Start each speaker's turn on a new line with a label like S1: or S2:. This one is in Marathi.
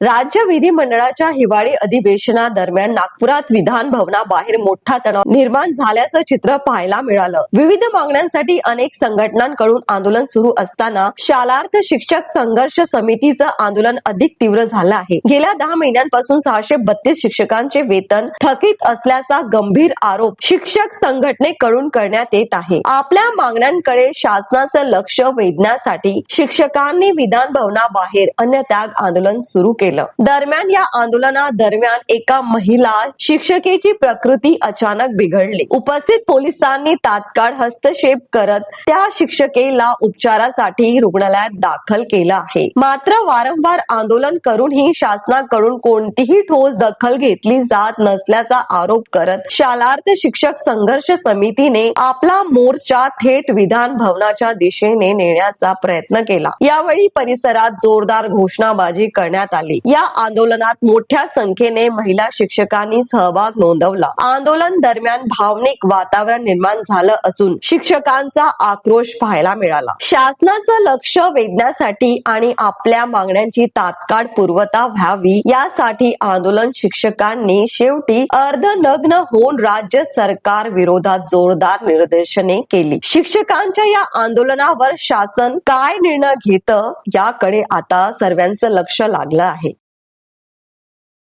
S1: राज्य विधिमंडळाच्या हिवाळी अधिवेशनादरम्यान नागपुरात विधान भवनाबाहेर मोठा तणाव निर्माण झाल्याचं चित्र पाहायला मिळालं. विविध मागण्यांसाठी अनेक संघटनांकडून आंदोलन सुरू असताना शालार्थ शिक्षक संघर्ष समितीचं आंदोलन अधिक तीव्र झालं आहे. गेल्या 10 महिन्यांपासून 632 शिक्षकांचे वेतन थकीत असल्याचा गंभीर आरोप शिक्षक संघटनेकडून करण्यात येत आहे. आपल्या मागण्यांकडे शासनाचं लक्ष वेधण्यासाठी शिक्षकांनी विधान भवनाबाहेर अन्नत्याग आंदोलन सुरू केलं. दरम्यान या आंदोलनादरम्यान एका महिला शिक्षिकेची प्रकृती अचानक बिघडली. उपस्थित पोलिसांनी तात्काळ हस्तक्षेप करत त्या शिक्षिकेला उपचारासाठी रुग्णालयात दाखल केलं आहे. मात्र वारंवार आंदोलन करूनही शासनाकडून कोणतीही ठोस दखल घेतली जात नसल्याचा आरोप करत शालार्थ शिक्षक संघर्ष समितीने आपला मोर्चा थेट विधान भवनाच्या दिशेने नेण्याचा प्रयत्न केला. यावेळी परिसरात जोरदार घोषणाबाजी करण्यात आली. या आंदोलनात मोठ्या संख्येने महिला शिक्षकांनी सहभाग नोंदवला. आंदोलन दरम्यान भावनिक वातावरण निर्माण झालं असून शिक्षकांचा आक्रोश पाहायला मिळाला. शासनाचं लक्ष वेधण्यासाठी आणि आपल्या मागण्यांची तात्काळ पूर्तता व्हावी यासाठी आंदोलन शिक्षकांनी शेवटी अर्धनग्न होऊन राज्य सरकार विरोधात जोरदार निदर्शने केली. शिक्षकांच्या या आंदोलनावर शासन काय निर्णय घेतं याकडे आता सर्वांचं लक्ष लागलं आहे.